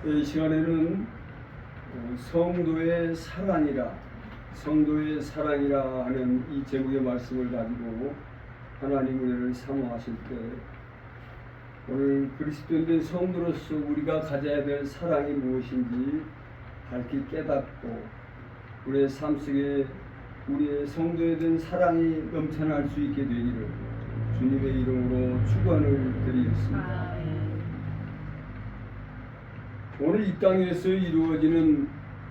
이 시간에는 성도의 사랑이라 하는 이 제목의 말씀을 가지고 하나님 은혜를 사모하실 때, 오늘 그리스도인된 성도로서 우리가 가져야 될 사랑이 무엇인지 밝히 깨닫고 우리의 삶 속에 우리의 성도에 대한 사랑이 넘쳐날 수 있게 되기를 주님의 이름으로 축원을 드리겠습니다. 오늘 이 땅에서 이루어지는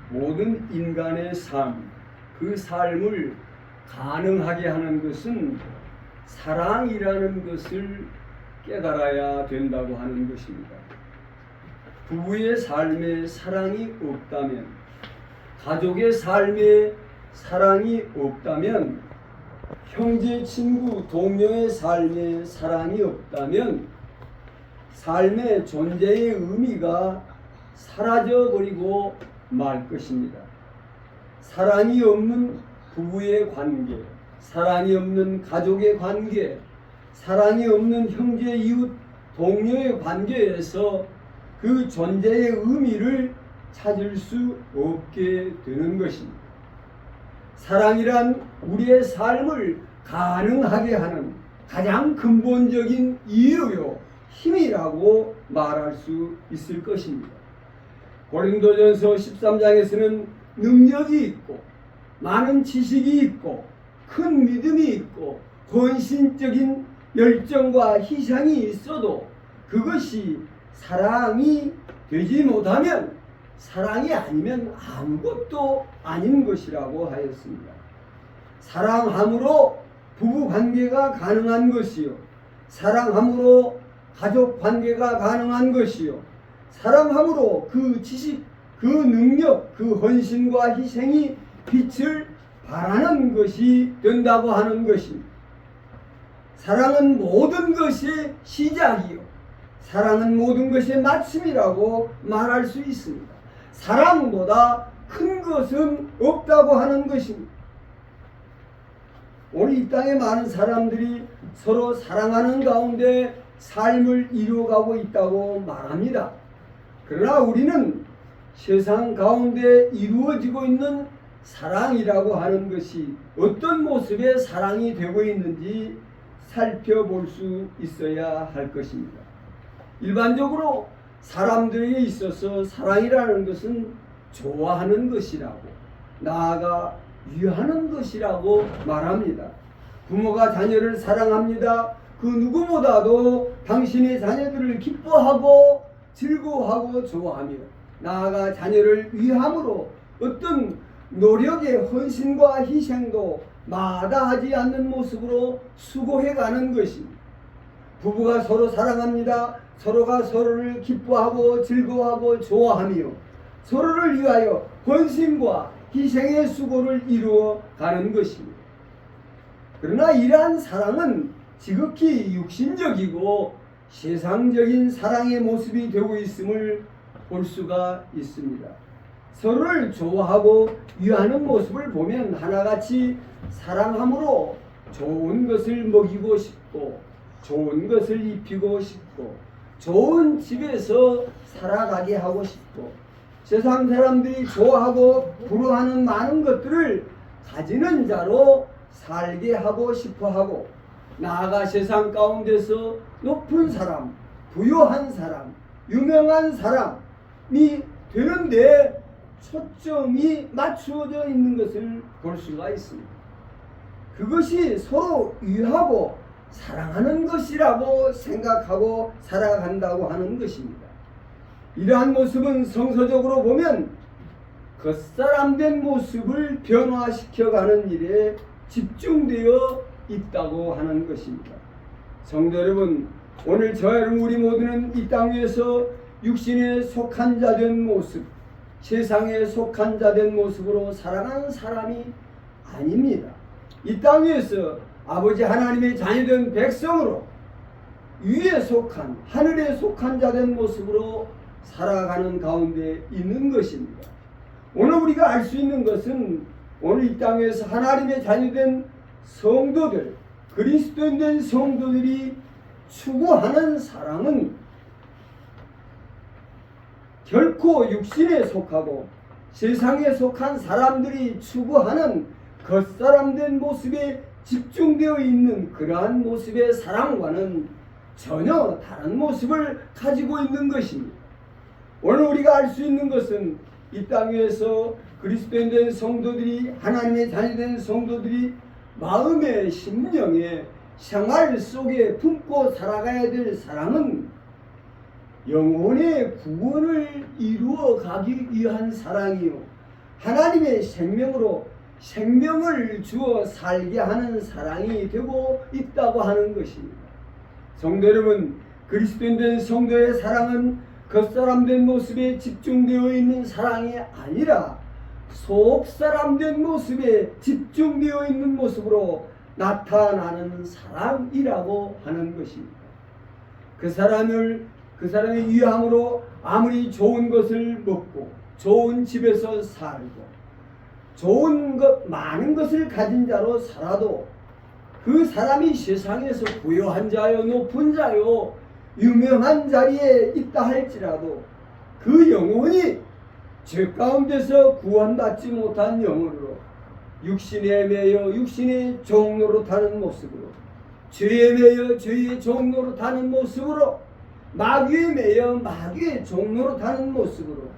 모든 인간의 삶, 그 삶을 가능하게 하는 것은 사랑이라는 것을 깨달아야 된다고 하는 것입니다. 부부의 삶에 사랑이 없다면, 가족의 삶에 사랑이 없다면, 형제, 친구, 동료의 삶에 사랑이 없다면 삶의 존재의 의미가 사라져버리고 말 것입니다. 사랑이 없는 부부의 관계, 사랑이 없는 가족의 관계, 사랑이 없는 형제, 이웃, 동료의 관계에서 그 존재의 의미를 찾을 수 없게 되는 것입니다. 사랑이란 우리의 삶을 가능하게 하는 가장 근본적인 이유요, 힘이라고 말할 수 있을 것입니다. 고린도전서 13장에서는 능력이 있고 많은 지식이 있고 큰 믿음이 있고 헌신적인 열정과 희생이 있어도 그것이 사랑이 되지 못하면 사랑이 아니면 아무것도 아닌 것이라고 하였습니다. 사랑함으로 부부관계가 가능한 것이요, 사랑함으로 가족관계가 가능한 것이요, 사랑함으로 그 지식, 그 능력, 그 헌신과 희생이 빛을 발하는 것이 된다고 하는 것입니다. 사랑은 모든 것의 시작이요, 사랑은 모든 것의 마침이라고 말할 수 있습니다. 사랑보다 큰 것은 없다고 하는 것입니다. 오늘 이 땅에 많은 사람들이 서로 사랑하는 가운데 삶을 이루어가고 있다고 말합니다. 그러나 우리는 세상 가운데 이루어지고 있는 사랑이라고 하는 것이 어떤 모습의 사랑이 되고 있는지 살펴볼 수 있어야 할 것입니다. 일반적으로 사람들에게 있어서 사랑이라는 것은 좋아하는 것이라고, 나아가 위하는 것이라고 말합니다. 부모가 자녀를 사랑합니다. 그 누구보다도 당신의 자녀들을 기뻐하고 즐거워하고 좋아하며, 나아가 자녀를 위함으로 어떤 노력의 헌신과 희생도 마다하지 않는 모습으로 수고해가는 것입니다. 부부가 서로 사랑합니다. 서로가 서로를 기뻐하고 즐거워하고 좋아하며 서로를 위하여 헌신과 희생의 수고를 이루어 가는 것입니다. 그러나 이러한 사랑은 지극히 육신적이고 세상적인 사랑의 모습이 되고 있음을 볼 수가 있습니다. 서로를 좋아하고 위하는 모습을 보면 하나같이 사랑함으로 좋은 것을 먹이고 싶고, 좋은 것을 입히고 싶고, 좋은 집에서 살아가게 하고 싶고, 세상 사람들이 좋아하고 부러워하는 많은 것들을 가지는 자로 살게 하고 싶어 하고, 나아가 세상 가운데서 높은 사람, 부유한 사람, 유명한 사람이 되는데 초점이 맞추어져 있는 것을 볼 수가 있습니다. 그것이 서로 위하고 사랑하는 것이라고 생각하고 살아간다고 하는 것입니다. 이러한 모습은 성서적으로 보면 겉사람된 모습을 변화시켜가는 일에 집중되어 있다고 하는 것입니다. 성도 여러분, 오늘 저와 여러분 우리 모두는 이 땅 위에서 육신에 속한 자 된 모습, 세상에 속한 자 된 모습으로 살아가는 사람이 아닙니다. 이 땅 위에서 아버지 하나님의 자녀된 백성으로 위에 속한, 하늘에 속한 자 된 모습으로 살아가는 가운데 있는 것입니다. 오늘 우리가 알 수 있는 것은 오늘 이 땅에서 하나님의 자녀된 성도들, 그리스도인된 성도들이 추구하는 사랑은 결코 육신에 속하고 세상에 속한 사람들이 추구하는 겉사람된 모습에 집중되어 있는 그러한 모습의 사랑과는 전혀 다른 모습을 가지고 있는 것입니다. 오늘 우리가 알 수 있는 것은 이 땅 위에서 그리스도인 된 성도들이, 하나님의 자녀된 성도들이 마음의 심령의 생활 속에 품고 살아가야 될 사랑은 영혼의 구원을 이루어 가기 위한 사랑이요, 하나님의 생명으로 생명을 주어 살게 하는 사랑이 되고 있다고 하는 것입니다. 성도 여러분, 그리스도인 된 성도의 사랑은 겉사람된 모습에 집중되어 있는 사랑이 아니라 속사람된 모습에 집중되어 있는 모습으로 나타나는 사랑이라고 하는 것입니다. 그 사람의 위함으로 아무리 좋은 것을 먹고 좋은 집에서 살고 좋은 것, 많은 것을 가진 자로 살아도 그 사람이 세상에서 부유한 자요, 높은 자요, 유명한 자리에 있다 할지라도 그 영혼이 죄 가운데서 구원받지 못한 영혼으로 육신에 매여 육신의 종노릇하는 모습으로, 죄에 매여 죄의 종노릇하는 모습으로, 마귀에 매여 마귀의 종노릇하는 모습으로,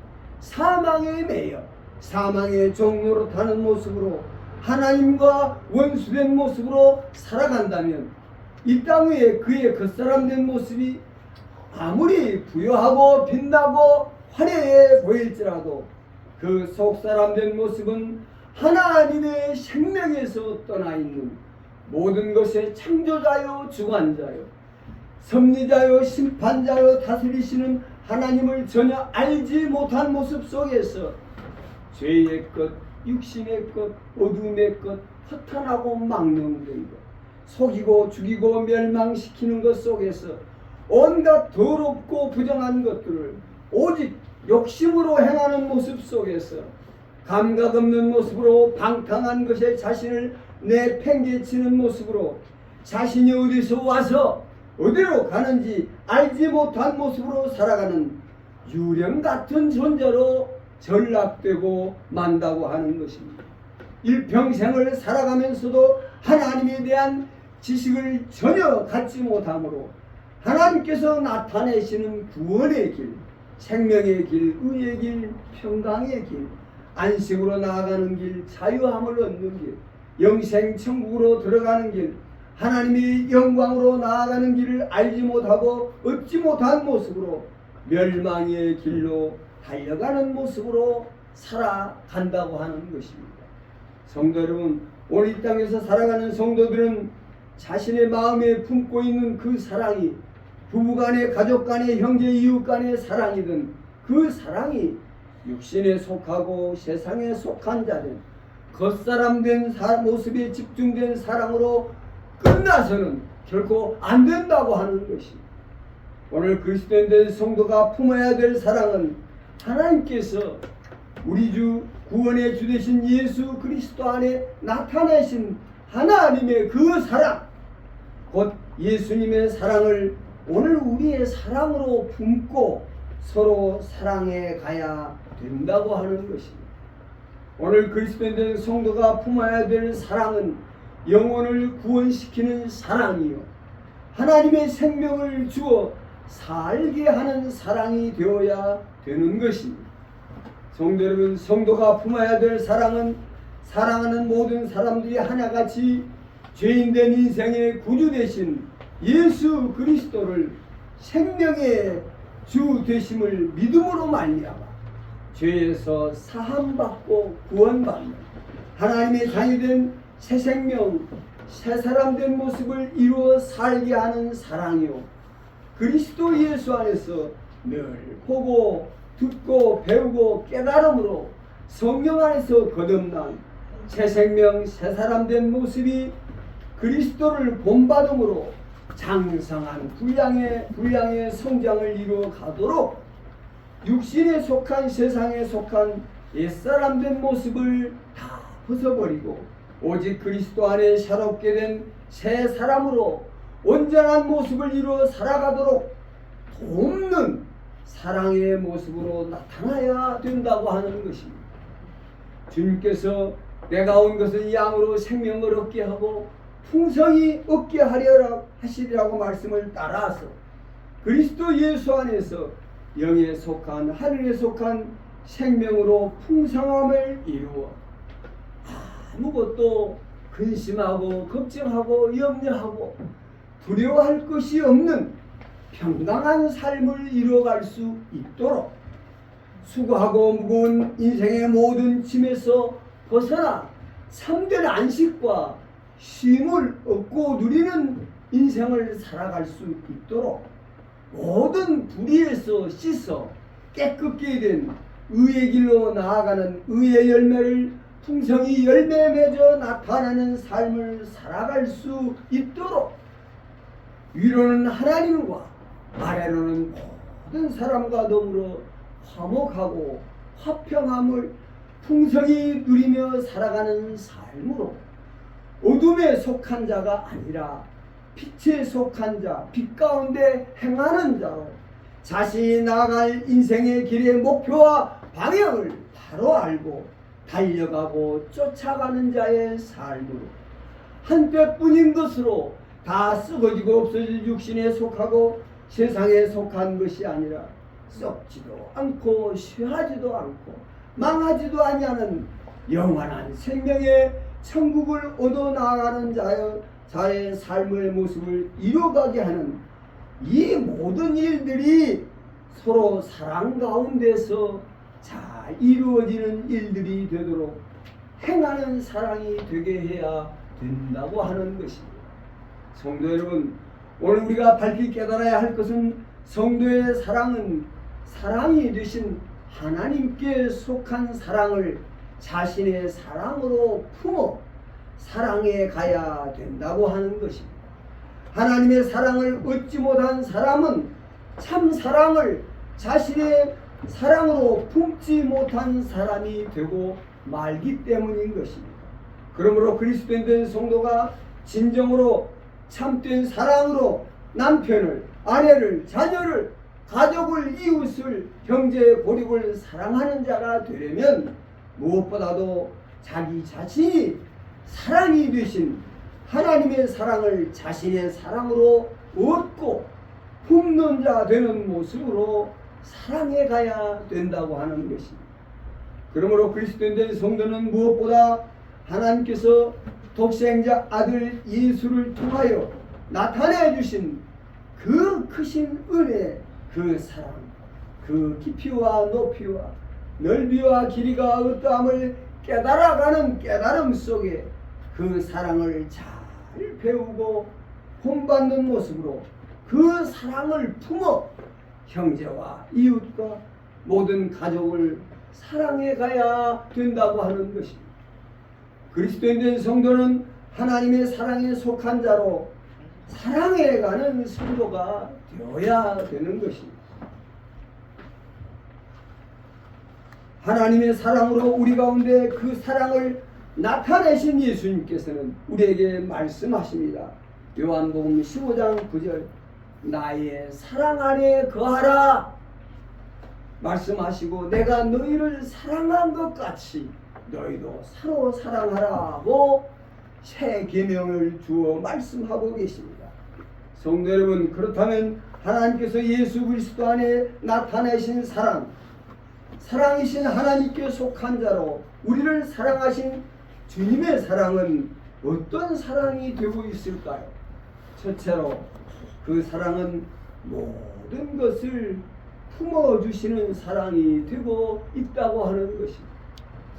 사망에 매여 사망의 종노릇하는 모습으로 하나님과 원수된 모습으로 살아간다면 이 땅 위에 그의 겉사람된 모습이 아무리 부유하고 빛나고 화려해 보일지라도 그 속사람된 모습은 하나님의 생명에서 떠나 있는 모든 것의 창조자요, 주관자요, 섭리자요, 심판자요, 다스리시는 하나님을 전혀 알지 못한 모습 속에서 죄의 것, 육신의 것, 어둠의 것, 허탄하고 망령된 것, 속이고 죽이고 멸망시키는 것 속에서 온갖 더럽고 부정한 것들을 오직 욕심으로 행하는 모습 속에서 감각 없는 모습으로 방탕한 것에 자신을 내팽개치는 모습으로 자신이 어디서 와서 어디로 가는지 알지 못한 모습으로 살아가는 유령 같은 존재로 전락되고 만다고 하는 것입니다. 일평생을 살아가면서도 하나님에 대한 지식을 전혀 갖지 못하므로 하나님께서 나타내시는 구원의 길, 생명의 길, 의의 길, 평강의 길, 안식으로 나아가는 길, 자유함을 얻는 길, 영생 천국으로 들어가는 길, 하나님의 영광으로 나아가는 길을 알지 못하고 얻지 못한 모습으로 멸망의 길로 달려가는 모습으로 살아간다고 하는 것입니다. 성도 여러분, 오늘 이 땅에서 살아가는 성도들은 자신의 마음에 품고 있는 그 사랑이 부부간의, 가족간의, 형제 이웃간의 사랑이든 그 사랑이 육신에 속하고 세상에 속한 자든 겉사람된 모습에 집중된 사랑으로 끝나서는 결코 안 된다고 하는 것입니다. 오늘 그리스도인 된 성도가 품어야 될 사랑은 하나님께서 우리 주 구원의 주 되신 예수 그리스도 안에 나타내신 하나님의 그 사랑, 곧 예수님의 사랑을 오늘 우리의 사랑으로 품고 서로 사랑해 가야 된다고 하는 것입니다. 오늘 그리스도인 된 성도가 품어야 될 사랑은 영혼을 구원시키는 사랑이요, 하나님의 생명을 주어 살게 하는 사랑이 되어야 되는 것입니다. 성도 여러분, 성도가 품어야 될 사랑은 사랑하는 모든 사람들이 하나같이 죄인된 인생의 구주 되신 예수 그리스도를 생명의 주 되심을 믿음으로 말미암아 죄에서 사함받고 구원받는 하나님의 자녀된 새 생명, 새 사람 된 모습을 이루어 살게 하는 사랑이요, 그리스도 예수 안에서 늘 보고 듣고 배우고 깨달음으로 성령 안에서 거듭난 새 생명, 새 사람 된 모습이 그리스도를 본받음으로 장성한 분량의 성장을 이루어 가도록 육신에 속한, 세상에 속한 옛사람 된 모습을 다 벗어버리고 오직 그리스도 안에 새롭게 된 새 사람으로 온전한 모습을 이루어 살아가도록 돕는 사랑의 모습으로 나타나야 된다고 하는 것입니다. 주님께서 내가 온 것은 양으로 생명을 얻게 하고 풍성히 얻게 하려라 하시리라고 말씀을 따라서 그리스도 예수 안에서 영에 속한 하늘에 속한 생명으로 풍성함을 이루어 아무것도 근심하고 걱정하고 염려하고 두려워할 것이 없는 평강한 삶을 이루어갈 수 있도록 수고하고 무거운 인생의 모든 짐에서 벗어나 참된 안식과 쉼을 얻고 누리는 인생을 살아갈 수 있도록 모든 불의에서 씻어 깨끗게 된 의의 길로 나아가는 의의 열매를 풍성히 열매 맺어 나타나는 삶을 살아갈 수 있도록 위로는 하나님과 아래로는 모든 사람과 더불어 화목하고 화평함을 풍성히 누리며 살아가는 삶으로 어둠에 속한 자가 아니라 빛에 속한 자, 빛 가운데 행하는 자로 자신이 나아갈 인생의 길의 목표와 방향을 바로 알고 달려가고 쫓아가는 자의 삶으로 한때뿐인 것으로 다 썩어지고 없어질 육신에 속하고 세상에 속한 것이 아니라 썩지도 않고 쇠하지도 않고 망하지도 아니하는 영원한 생명의 천국을 얻어 나아가는 자의 삶의 모습을 이루어가게 하는 이 모든 일들이 서로 사랑 가운데서 잘 이루어지는 일들이 되도록 행하는 사랑이 되게 해야 된다고 하는 것입니다. 성도 여러분, 오늘 우리가 밝히 깨달아야 할 것은 성도의 사랑은 사랑이 되신 하나님께 속한 사랑을 자신의 사랑으로 품어 사랑해 가야 된다고 하는 것입니다. 하나님의 사랑을 얻지 못한 사람은 참 사랑을 자신의 사랑으로 품지 못한 사람이 되고 말기 때문인 것입니다. 그러므로 그리스도인 된 성도가 진정으로 참된 사랑으로 남편을, 아내를, 자녀를, 가족을, 이웃을, 형제, 고립을 사랑하는 자가 되려면 무엇보다도 자기 자신이 사랑이 되신 하나님의 사랑을 자신의 사랑으로 얻고 품는 자 되는 모습으로 사랑해 가야 된다고 하는 것입니다. 그러므로 그리스도인 된 성도는 무엇보다 하나님께서 독생자 아들 예수를 통하여 나타내 주신 그 크신 은혜, 그 사랑, 그 깊이와 높이와 넓이와 길이가 어떠함을 깨달아가는 깨달음 속에 그 사랑을 잘 배우고 본받는 모습으로 그 사랑을 품어 형제와 이웃과 모든 가족을 사랑해 가야 된다고 하는 것입니다. 그리스도인 된 성도는 하나님의 사랑에 속한 자로 사랑해 가는 성도가 되어야 되는 것입니다. 하나님의 사랑으로 우리 가운데 그 사랑을 나타내신 예수님께서는 우리에게 말씀하십니다. 요한복음 15장 9절 나의 사랑 안에 거하라 말씀하시고 내가 너희를 사랑한 것 같이 너희도 서로 사랑하라고 새 계명을 주어 말씀하고 계십니다. 성도 여러분, 그렇다면 하나님께서 예수 그리스도 안에 나타내신 사랑, 사랑이신 하나님께 속한 자로 우리를 사랑하신 주님의 사랑은 어떤 사랑이 되고 있을까요? 첫째로 그 사랑은 모든 것을 품어주시는 사랑이 되고 있다고 하는 것입니다.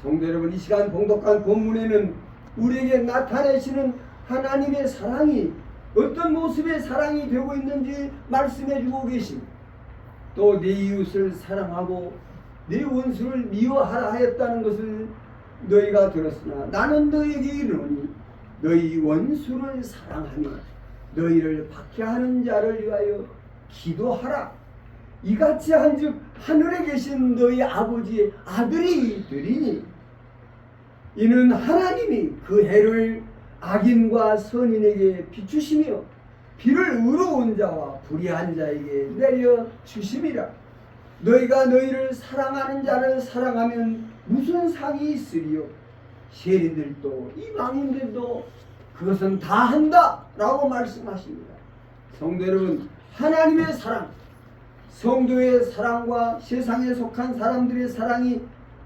성도 여러분, 이 시간 봉독한 본문에는 우리에게 나타내시는 하나님의 사랑이 어떤 모습의 사랑이 되고 있는지 말씀해주고 계십니다. 또 내 이웃을 사랑하고 내 원수를 미워하라 하였다는 것을 너희가 들었으나 나는 너희에게 이르노니 너희 원수를 사랑하며 너희를 박해하는 자를 위하여 기도하라. 이같이 한즉 하늘에 계신 너희 아버지의 아들이 되리니 이는 하나님이 그 해를 악인과 선인에게 비추시며 비를 의로운 자와 불의한 자에게 내려 주심이라. 너희가 너희를 사랑하는 자를 사랑하면 무슨 상이 있으리요? 세리들도 이방인들도 그것은 다 한다 라고 말씀하십니다. 성도 여러분, 하나님의 사랑, 성도의 사랑과 세상에 속한 사람들의 사랑이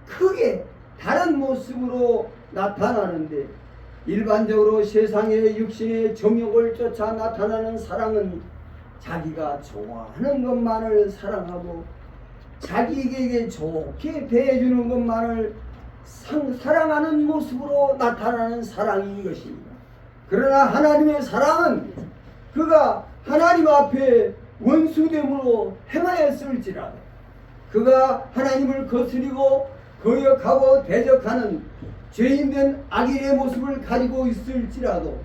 크게 다른 모습으로 나타나는데, 일반적으로 세상의 육신의 정욕을 쫓아 나타나는 사랑은 자기가 좋아하는 것만을 사랑하고 자기에게 좋게 대해주는 것만을 사랑하는 모습으로 나타나는 사랑인 것입니다. 그러나 하나님의 사랑은 그가 하나님 앞에 원수됨으로 행하였을지라도, 그가 하나님을 거스리고 거역하고 대적하는 죄인된 악인의 모습을 가지고 있을지라도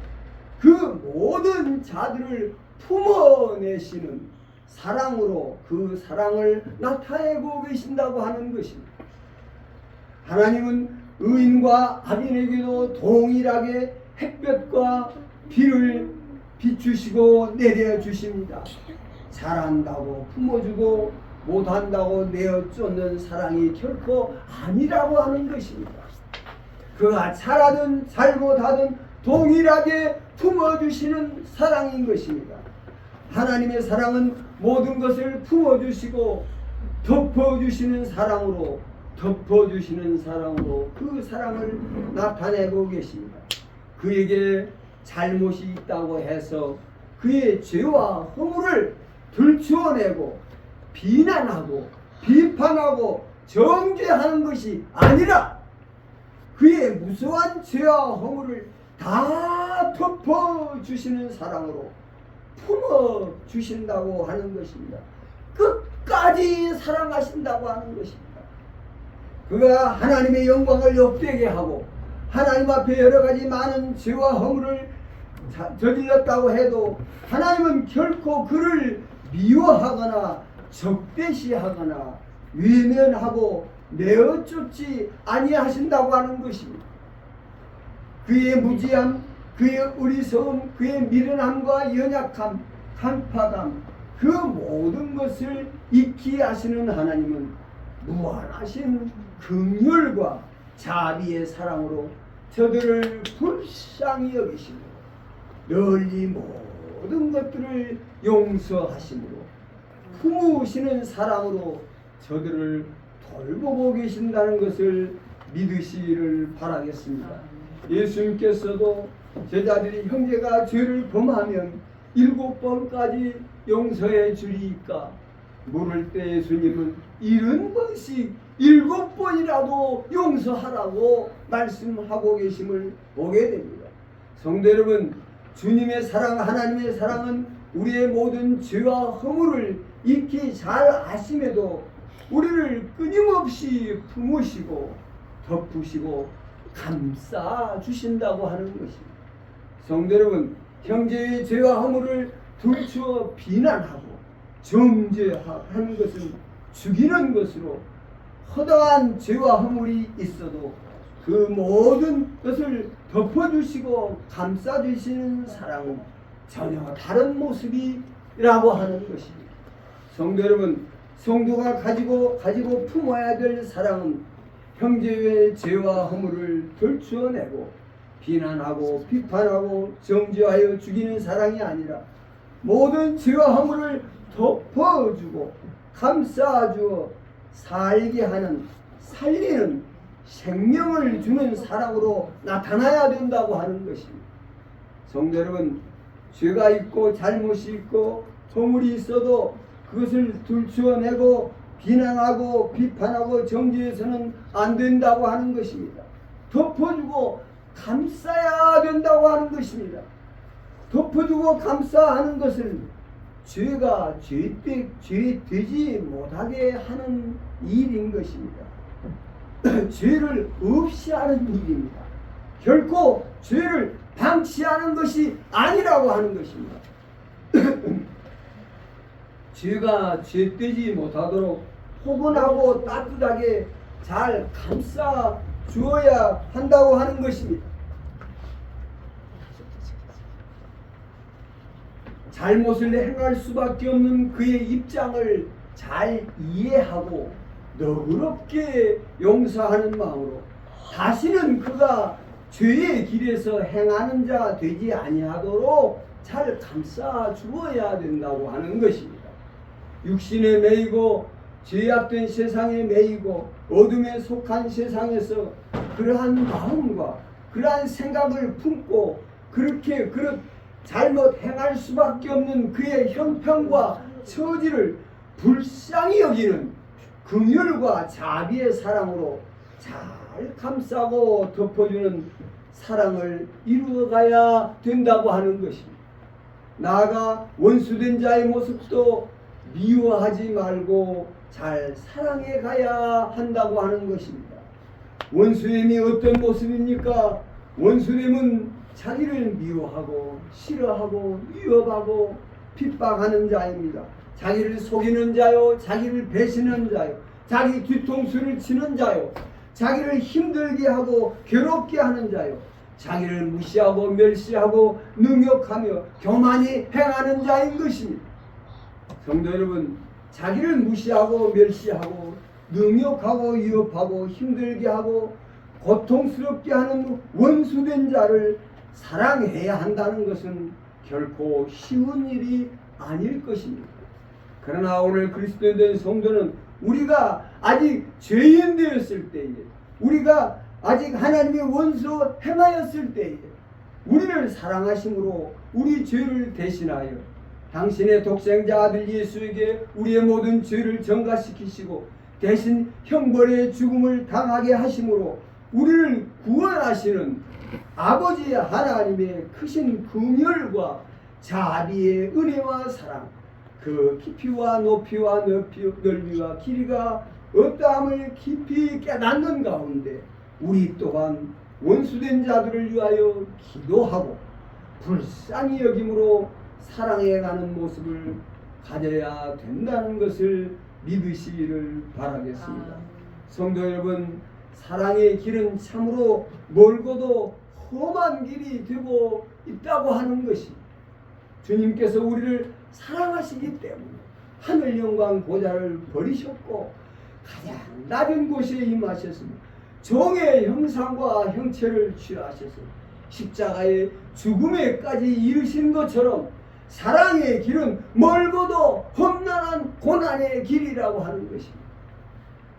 그 모든 자들을 품어내시는 사랑으로 그 사랑을 나타내고 계신다고 하는 것입니다. 하나님은 의인과 악인에게도 동일하게 햇볕과 비를 비추시고 내려주십니다. 잘한다고 품어주고 못한다고 내어쫓는 사랑이 결코 아니라고 하는 것입니다. 그가 잘하든 잘못하든 동일하게 품어주시는 사랑인 것입니다. 하나님의 사랑은 모든 것을 품어주시고 덮어주시는 사랑으로 그 사랑을 나타내고 계십니다. 그에게 잘못이 있다고 해서 그의 죄와 허물을 들추어내고 비난하고 비판하고 정죄하는 것이 아니라 그의 무수한 죄와 허물을 다 덮어주시는 사랑으로 품어주신다고 하는 것입니다. 끝까지 사랑하신다고 하는 것입니다. 그가 하나님의 영광을 엿되게 하고 하나님 앞에 여러 가지 많은 죄와 허물을 저질렀다고 해도 하나님은 결코 그를 미워하거나 적대시하거나 외면하고 내어쫓지 아니하신다고 하는 것입니다. 그의 무지함, 그의 어리석음, 그의 미련함과 연약함, 간파감, 그 모든 것을 잊게 하시는 하나님은 무한하신 긍휼과 자비의 사랑으로 저들을 불쌍히 여기시고 널리 모든 것들을 용서하심으로 품으시는 사랑으로 저들을 돌보고 계신다는 것을 믿으시기를 바라겠습니다. 예수님께서도 제자들이 형제가 죄를 범하면 7번까지 용서해 주리이까 물을 때 예수님은 70번씩 7번이라도 용서하라고 말씀하고 계심을 보게 됩니다. 성도 여러분, 주님의 사랑, 하나님의 사랑은 우리의 모든 죄와 허물을 익히 잘 아심에도 우리를 끊임없이 품으시고 덮으시고 감싸 주신다고 하는 것입니다. 성도 여러분, 형제의 죄와 허물을 들추어 비난하고 정죄하는 것은 죽이는 것으로, 허다한 죄와 허물이 있어도 그 모든 것을 덮어주시고 감싸주시는 사랑은 전혀 다른 모습이라고 하는 것입니다. 성도 여러분, 성도가 가지고 품어야 될 사랑은 형제의 죄와 허물을 들추어내고 비난하고 비판하고 정죄하여 죽이는 사랑이 아니라 모든 죄와 허물을 덮어주고 감싸주어 살게 하는, 살리는, 생명을 주는 사랑으로 나타나야 된다고 하는 것입니다. 성도 여러분, 죄가 있고 잘못이 있고 허물이 있어도 그것을 들추어내고 비난하고 비판하고 정죄해서는 안 된다고 하는 것입니다. 덮어주고 감싸야 된다고 하는 것입니다. 덮어주고 감싸하는 것은 죄가 죄 되지 못하게 하는 일인 것입니다. 죄를 없이 하는 일입니다. 결코 죄를 방치하는 것이 아니라고 하는 것입니다. 죄가 죄되지 못하도록 포근하고 따뜻하게 잘 감싸 주어야 한다고 하는 것입니다. 잘못을 행할 수밖에 없는 그의 입장을 잘 이해하고 너그럽게 용서하는 마음으로 다시는 그가 죄의 길에서 행하는 자 되지 아니하도록 잘 감싸 주어야 된다고 하는 것입니다. 육신에 매이고 죄악된 세상에 매이고 어둠에 속한 세상에서 그러한 마음과 그러한 생각을 품고 그렇게 잘못 행할 수밖에 없는 그의 형편과 처지를 불쌍히 여기는 긍휼과 자비의 사랑으로 잘 감싸고 덮어주는 사랑을 이루어가야 된다고 하는 것입니다. 나아가 원수된 자의 모습도 미워하지 말고 잘 사랑해 가야 한다고 하는 것입니다. 원수됨이 어떤 모습입니까? 원수됨은 자기를 미워하고 싫어하고 위협하고 핍박하는 자입니다. 자기를 속이는 자요, 자기를 배신하는 자요, 자기 뒤통수를 치는 자요, 자기를 힘들게 하고 괴롭게 하는 자요, 자기를 무시하고 멸시하고 능욕하며 교만히 행하는 자인 것입니다. 성도 여러분, 자기를 무시하고 멸시하고 능욕하고 위협하고 힘들게 하고 고통스럽게 하는 원수된 자를 사랑해야 한다는 것은 결코 쉬운 일이 아닐 것입니다. 그러나 오늘 그리스도인 성도는 우리가 아직 죄인 되었을 때에, 우리가 아직 하나님의 원수 행하였을 때에 우리를 사랑하심으로 우리 죄를 대신하여 당신의 독생자 아들 예수에게 우리의 모든 죄를 전가시키시고 대신 형벌의 죽음을 당하게 하심으로 우리를 구원하시는 아버지 하나님의 크신 긍휼과 자비의 은혜와 사랑, 그 깊이와 높이와 넓이와 길이가 어떠함을 깊이 깨닫는 가운데 우리 또한 원수된 자들을 위하여 기도하고 불쌍히 여김으로 사랑해가는 모습을 가져야 된다는 것을 믿으시기를 바라겠습니다. 성도 여러분, 사랑의 길은 참으로 멀고도 험한 길이 되고 있다고 하는 것입니다. 주님께서 우리를 사랑하시기 때문에 하늘 영광 보좌를 버리셨고 가장 낮은 곳에 임하셨습니다. 종의 형상과 형체를 취하셔서 십자가의 죽음에까지 이르신 것처럼 사랑의 길은 멀고도 험난한 고난의 길이라고 하는 것입니다.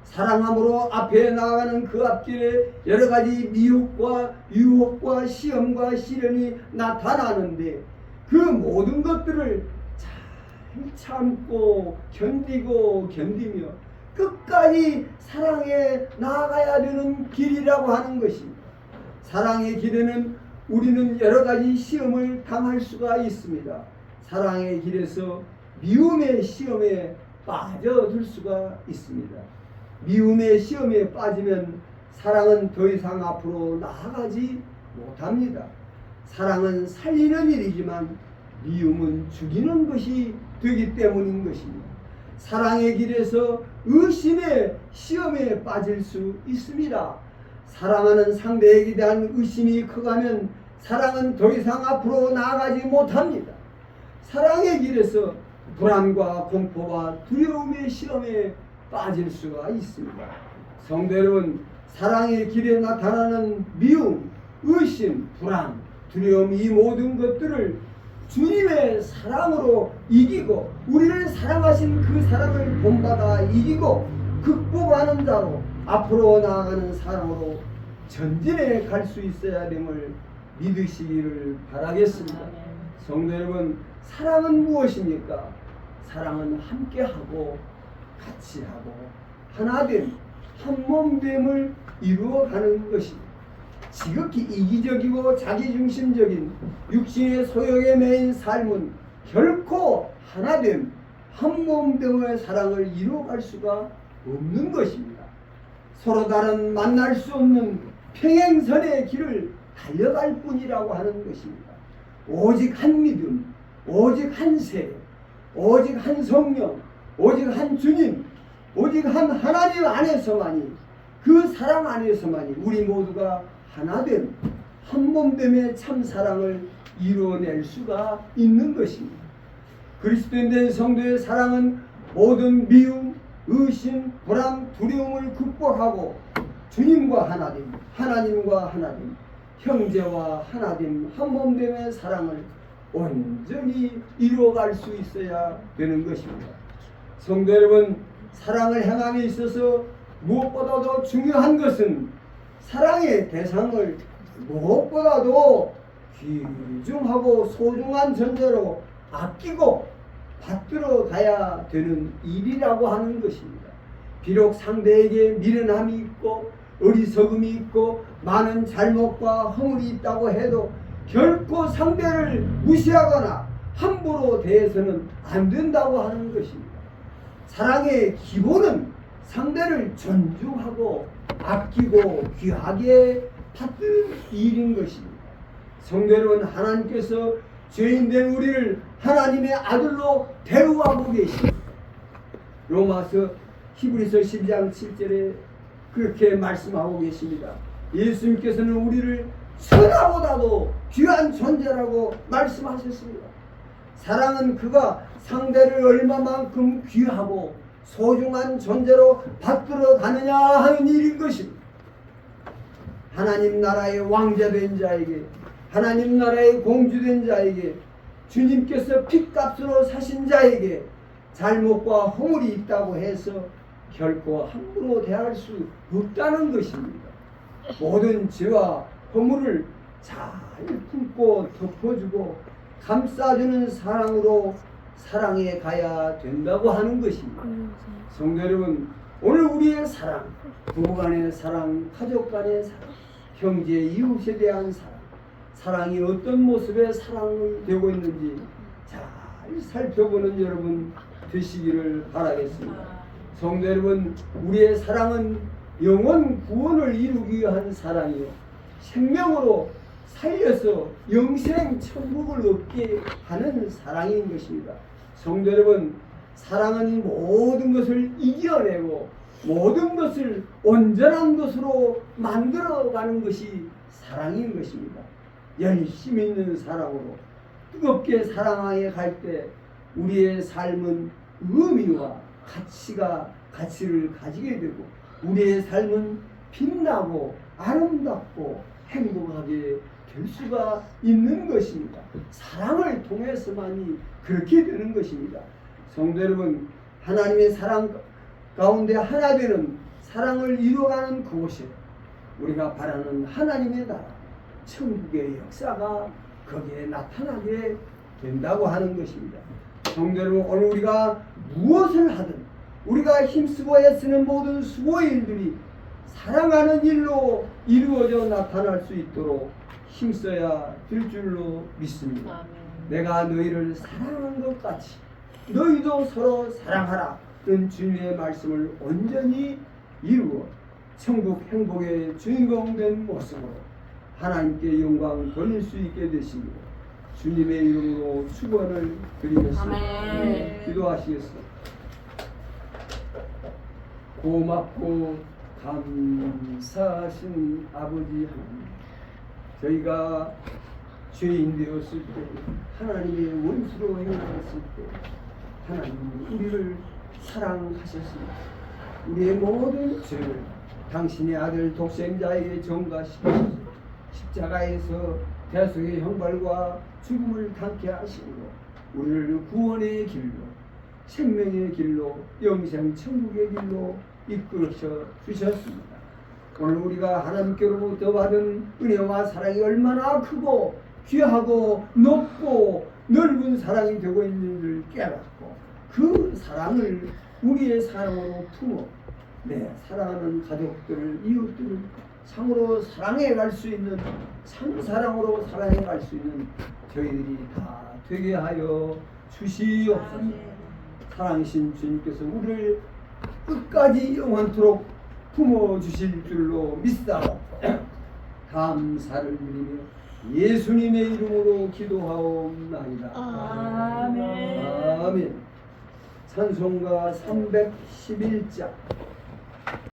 사랑함으로 앞에 나아가는 그 앞길에 여러 가지 미혹과 유혹과 시험과 시련이 나타나는데 그 모든 것들을 잘 참고 견디며 끝까지 사랑에 나아가야 되는 길이라고 하는 것입니다. 사랑의 길에는 우리는 여러 가지 시험을 당할 수가 있습니다. 사랑의 길에서 미움의 시험에 빠져들 수가 있습니다. 미움의 시험에 빠지면 사랑은 더 이상 앞으로 나아가지 못합니다. 사랑은 살리는 일이지만 미움은 죽이는 것이 되기 때문인 것입니다. 사랑의 길에서 의심의 시험에 빠질 수 있습니다. 사랑하는 상대에게 대한 의심이 커가면 사랑은 더 이상 앞으로 나아가지 못합니다. 사랑의 길에서 불안과 공포와 두려움의 시험에 빠질 수가 있습니다. 성도 여러분, 사랑의 길에 나타나는 미움, 의심, 불안, 두려움, 이 모든 것들을 주님의 사랑으로 이기고 우리를 사랑하신 그 사랑을 본받아 이기고 극복하는 자로 앞으로 나아가는 사랑으로 전진해 갈 수 있어야 됨을 믿으시기를 바라겠습니다. 성도 여러분, 사랑은 무엇입니까? 사랑은 함께하고 같이 하고 하나됨, 한몸됨을 이루어가는 것입니다. 지극히 이기적이고 자기중심적인 육신의 소욕에 매인 삶은 결코 하나됨, 한몸됨의 사랑을 이루어갈 수가 없는 것입니다. 서로 다른 만날 수 없는 평행선의 길을 달려갈 뿐이라고 하는 것입니다. 오직 한 믿음, 오직 한 세례, 오직 한 성령, 오직 한 주님, 오직 한 하나님 안에서만이, 그 사랑 안에서만이 우리 모두가 하나됨, 한몸됨의 참사랑을 이루어낼 수가 있는 것입니다. 그리스도인 된 성도의 사랑은 모든 미움, 의심, 불안, 두려움을 극복하고 주님과 하나님, 하나님과 하나님, 형제와 하나님 한몸됨의 사랑을 온전히 이루어갈 수 있어야 되는 것입니다. 성도 여러분, 사랑을 행함에 있어서 무엇보다도 중요한 것은 사랑의 대상을 무엇보다도 귀중하고 소중한 존재로 아끼고 받들어 가야 되는 일이라고 하는 것입니다. 비록 상대에게 미련함이 있고 어리석음이 있고 많은 잘못과 허물이 있다고 해도 결코 상대를 무시하거나 함부로 대해서는 안 된다고 하는 것입니다. 사랑의 기본은 상대를 존중하고 아끼고 귀하게 받드는 일인 것입니다. 성도 여러분, 하나님께서 죄인된 우리를 하나님의 아들로 대우하고 계십니다. 로마서 히브리서 12장 7절에 그렇게 말씀하고 계십니다. 예수님께서는 우리를 천하보다도 귀한 존재라고 말씀하셨습니다. 사랑은 그가 상대를 얼마만큼 귀하고 소중한 존재로 받들어 가느냐 하는 일인 것입니다. 하나님 나라의 왕자된 자에게, 하나님 나라의 공주된 자에게, 주님께서 핏값으로 사신 자에게 잘못과 허물이 있다고 해서 결코 함부로 대할 수 없다는 것입니다. 모든 죄와 허물을 잘 품고 덮어주고 감싸주는 사랑으로 사랑해 가야 된다고 하는 것입니다. 성도 여러분, 오늘 우리의 사랑, 부부 간의 사랑, 가족 간의 사랑, 형제 이웃에 대한 사랑, 사랑이 어떤 모습의 사랑이 되고 있는지 잘 살펴보는 여러분 되시기를 바라겠습니다. 성도 여러분, 우리의 사랑은 영원 구원을 이루기 위한 사랑이요, 생명으로 살려서 영생 천국을 얻게 하는 사랑인 것입니다. 성도 여러분, 사랑은 모든 것을 이겨내고 모든 것을 온전한 것으로 만들어가는 것이 사랑인 것입니다. 열심히 있는 사랑으로 뜨겁게 사랑하여 갈 때 우리의 삶은 의미와 가치를 가지게 되고 우리의 삶은 빛나고 아름답고 행복하게 될 수가 있는 것입니다. 사랑을 통해서만이 그렇게 되는 것입니다. 성도 여러분, 하나님의 사랑 가운데 하나 되는 사랑을 이루어가는 그곳에 우리가 바라는 하나님의 나라, 천국의 역사가 거기에 나타나게 된다고 하는 것입니다. 성도 여러분, 오늘 우리가 무엇을 하든 우리가 힘쓰고 애쓰는 모든 수고의 일들이 사랑하는 일로 이루어져 나타날 수 있도록 힘써야 될 줄로 믿습니다. 내가 너희를 사랑한 것 같이 너희도 서로 사랑하라 는 주님의 말씀을 온전히 이루어 천국 행복의 주인공 된 모습으로 하나님께 영광 돌릴 수 있게 되시기를 주님의 이름으로 축원을 드리겠습니다. 기도하시겠습니다. 고맙고 감사하신 아버지 하나님, 저희가 죄인 되었을 때, 하나님의 원수로 행하였을 때 하나님은 우리를 사랑하셨습니다. 우리의 모든 죄를 당신의 아들 독생자에게 전가시키셔서 십자가에서 대속의 형벌과 죽음을 당케 하시고 우리를 구원의 길로, 생명의 길로, 영생 천국의 길로 이끌어서 주셨습니다. 오늘 우리가 하나님께로부터 받은 은혜와 사랑이 얼마나 크고 귀하고 높고 넓은 사랑이 되고 있는지를 깨닫고 그 사랑을 우리의 사랑으로 품어 내 사랑하는 가족들을, 이웃들을 참으로 사랑해 갈 수 있는, 참사랑으로 사랑해 갈 수 있는 저희들이 다 되게 하여 주시옵소서. 사랑하신 주님께서 우리를 끝까지 영원토록 품어주실 줄로 믿사옵고 감사를 드리며 예수님의 이름으로 기도하옵나이다. 아멘. 아멘. 찬송가 311장